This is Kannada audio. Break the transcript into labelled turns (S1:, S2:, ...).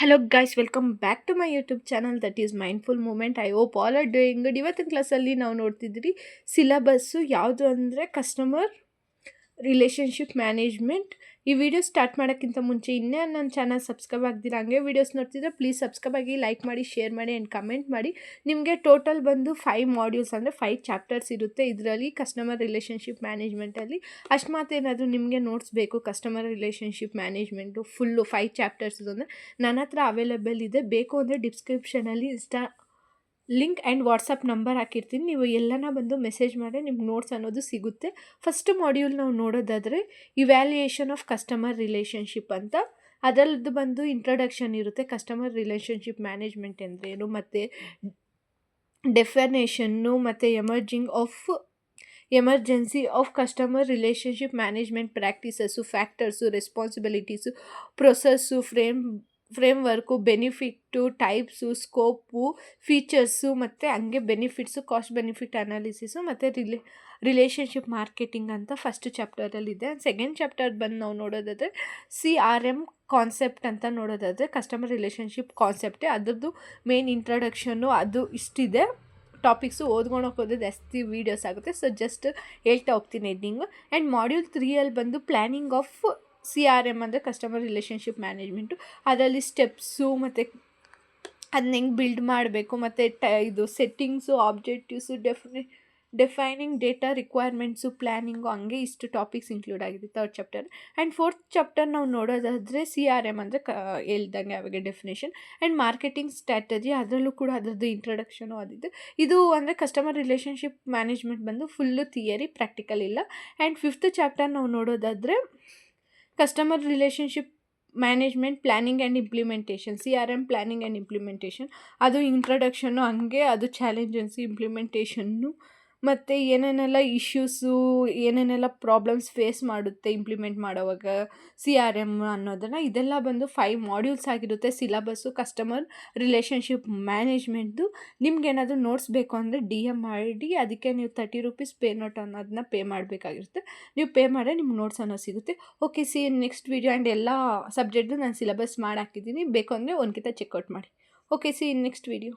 S1: Hello guys, welcome back to my YouTube channel that is Mindful Moment. I hope all are doing good. ಇವತ್ತಿನ ಕ್ಲಾಸಲ್ಲಿ ನಾವು ನೋಡ್ತಿದ್ರಿ ಸಿಲಬಸ್ಸು ಯಾವುದು ಅಂದರೆ ಕಸ್ಟಮರ್ ರಿಲೇಷನ್ಶಿಪ್ ಮ್ಯಾನೇಜ್ಮೆಂಟ್. ಈ ವಿಡಿಯೋ ಸ್ಟಾರ್ಟ್ ಮಾಡೋಕ್ಕಿಂತ ಮುಂಚೆ ಇನ್ನೇ ನನ್ನ ಚಾನಲ್ ಸಬ್ಸ್ಕ್ರೈಬ್ ಆಗ್ದಿರ ಹಂಗೆ ವೀಡಿಯೋಸ್ ನೋಡ್ತಿದ್ರೆ ಪ್ಲೀಸ್ ಸಬ್ಸ್ಕ್ರೈಬ್ ಆಗಿ, ಲೈಕ್ ಮಾಡಿ, ಶೇರ್ ಮಾಡಿ ಆ್ಯಂಡ್ ಕಮೆಂಟ್ ಮಾಡಿ. ನಿಮಗೆ ಟೋಟಲ್ ಬಂದು 5 ಮಾಡ್ಯೂಲ್ಸ್ ಅಂದರೆ 5 ಚಾಪ್ಟರ್ಸ್ ಇರುತ್ತೆ ಇದರಲ್ಲಿ ಕಸ್ಟಮರ್ ರಿಲೇಷನ್ಶಿಪ್ ಮ್ಯಾನೇಜ್ಮೆಂಟಲ್ಲಿ. ಅಕಸ್ಮಾತ್ ಏನಾದರೂ ನಿಮಗೆ ನೋಟ್ಸ್ ಬೇಕು customer relationship management full 5 chapters ಅಂದರೆ ನನ್ನ ಹತ್ರ ಅವೈಲೇಬಲ್ ಇದೆ. ಬೇಕು ಅಂದರೆ ಡಿಸ್ಕ್ರಿಪ್ಷನಲ್ಲಿ ಲಿಂಕ್ ಆ್ಯಂಡ್ ವಾಟ್ಸಪ್ ನಂಬರ್ ಹಾಕಿರ್ತೀನಿ. ನೀವು ಎಲ್ಲನ ಬಂದು ಮೆಸೇಜ್ ಮಾಡಿ ನಿಮ್ಗೆ ನೋಟ್ಸ್ ಅನ್ನೋದು ಸಿಗುತ್ತೆ. ಫಸ್ಟ್ ಮಾಡ್ಯೂಲ್ ನಾವು ನೋಡೋದಾದರೆ ಇವ್ಯಾಲ್ಯೂಯೇಷನ್ ಆಫ್ ಕಸ್ಟಮರ್ ರಿಲೇಷನ್ಶಿಪ್ ಅಂತ. ಅದರದ್ದು ಬಂದು ಇಂಟ್ರೊಡಕ್ಷನ್ ಇರುತ್ತೆ, ಕಸ್ಟಮರ್ ರಿಲೇಷನ್ಶಿಪ್ ಮ್ಯಾನೇಜ್ಮೆಂಟ್ ಅಂದ್ರೇನು, ಮತ್ತು ಡೆಫಿನೇಷನ್ನು, ಮತ್ತು emergency of customer relationship management practices, factors, responsibilities, process, framework, benefit, types, scope, features, ಮತ್ತು ಹಂಗೆ ಬೆನಿಫಿಟ್ಸು, ಕಾಸ್ಟ್ ಬೆನಿಫಿಟ್ ಅನಾಲಿಸಿಸು, ಮತ್ತು ರಿಲೇಷನ್ಶಿಪ್ ಮಾರ್ಕೆಟಿಂಗ್ ಅಂತ ಫಸ್ಟ್ ಚಾಪ್ಟರಲ್ಲಿದೆ. ಸೆಕೆಂಡ್ ಚಾಪ್ಟರ್ ಬಂದು ನಾವು ನೋಡೋದಾದರೆ CRM ಕಾನ್ಸೆಪ್ಟ್ ಅಂತ ನೋಡೋದಾದರೆ ಕಸ್ಟಮರ್ ರಿಲೇಷನ್ಶಿಪ್ ಕಾನ್ಸೆಪ್ಟೇ. ಅದರದ್ದು ಮೇನ್ ಇಂಟ್ರೊಡಕ್ಷನ್ನು ಅದು ಇಷ್ಟಿದೆ. ಟಾಪಿಕ್ಸು ಓದ್ಕೊಂಡು ಹೋಗೋದು ಜಾಸ್ತಿ ವೀಡಿಯೋಸ್ ಆಗುತ್ತೆ, ಸೊ ಜಸ್ಟ್ ಹೇಳ್ತಾ ಹೋಗ್ತೀನಿ ಹೆಡ್ಡಿಂಗು. ಆ್ಯಂಡ್ ಮಾಡ್ಯೂಲ್ 3 ಬಂದು ಪ್ಲ್ಯಾನಿಂಗ್ ಆಫ್ CRM ಅಂದರೆ ಕಸ್ಟಮರ್ ರಿಲೇಷನ್ಶಿಪ್ ಮ್ಯಾನೇಜ್ಮೆಂಟು. ಅದರಲ್ಲಿ ಸ್ಟೆಪ್ಸು ಮತ್ತು ಅದನ್ನ ಹೆಂಗೆ ಬಿಲ್ಡ್ ಮಾಡಬೇಕು, ಮತ್ತು ಇದು settings, objectives, defining data requirements, planning, ಹಂಗೆ ಇಷ್ಟು ಟಾಪಿಕ್ಸ್ ಇನ್ಕ್ಲೂಡ್ ಆಗಿದೆ third chapter. And fourth chapter ನಾವು ನೋಡೋದಾದರೆ CRM ಅಂದರೆ ಹೇಳ್ದಂಗೆ ಅವಾಗ ಡೆಫಿನೇಷನ್ ಆ್ಯಂಡ್ ಮಾರ್ಕೆಟಿಂಗ್ ಸ್ಟ್ರಾಟಜಿ. ಅದರಲ್ಲೂ ಕೂಡ ಅದರದ್ದು ಇಂಟ್ರೊಡಕ್ಷನು ಅದಿದೆ. ಇದು ಅಂದರೆ ಕಸ್ಟಮರ್ ರಿಲೇಷನ್ಶಿಪ್ ಮ್ಯಾನೇಜ್ಮೆಂಟ್ ಬಂದು ಫುಲ್ಲು ಥಿಯರಿ, ಪ್ರಾಕ್ಟಿಕಲ್ ಇಲ್ಲ. ಆ್ಯಂಡ್ ಫಿಫ್ತ್ ಚಾಪ್ಟರ್ ನಾವು ನೋಡೋದಾದರೆ customer relationship management planning and implementation, CRM planning and implementation. ಅದು ಇಂಟ್ರೊಡಕ್ಷನ್ನು, ಹಂಗೆ ಅದು ಚಾಲೆಂಜಸ್, ಇಂಪ್ಲಿಮೆಂಟೇಷನ್ನು, ಮತ್ತು ಏನೇನೆಲ್ಲ ಇಶ್ಯೂಸು, ಏನೇನೆಲ್ಲ ಪ್ರಾಬ್ಲಮ್ಸ್ ಫೇಸ್ ಮಾಡುತ್ತೆ ಇಂಪ್ಲಿಮೆಂಟ್ ಮಾಡೋವಾಗ CRM ಅನ್ನೋದನ್ನು. ಇದೆಲ್ಲ ಬಂದು 5 ಮಾಡ್ಯೂಲ್ಸ್ ಆಗಿರುತ್ತೆ ಸಿಲಬಸ್ಸು ಕಸ್ಟಮರ್ ರಿಲೇಷನ್ಶಿಪ್ ಮ್ಯಾನೇಜ್ಮೆಂಟ್ದು. ನಿಮ್ಗೇನಾದರೂ ನೋಟ್ಸ್ ಬೇಕು ಅಂದರೆ DM ಮಾಡಿ, ಅದಕ್ಕೆ ನೀವು 30 ರೂಪೀಸ್ ಪೇ ನೋಟ್ ಅನ್ನೋದನ್ನ ಪೇ ಮಾಡಬೇಕಾಗಿರುತ್ತೆ. ನೀವು ಪೇ ಮಾಡಿ ನಿಮ್ಗೆ ನೋಟ್ಸ್ ಅನ್ನೋದು ಸಿಗುತ್ತೆ. Okay, C next video. And ಎಲ್ಲ ಸಬ್ಜೆಕ್ಟ್ದು ನಾನು ಸಿಲಬಸ್ ಮಾಡಿ ಹಾಕಿದ್ದೀನಿ, ಬೇಕು ಅಂದರೆ ಒಂದ್ಕಿತ ಚೆಕ್ಔಟ್ ಮಾಡಿ. Okay, C next video.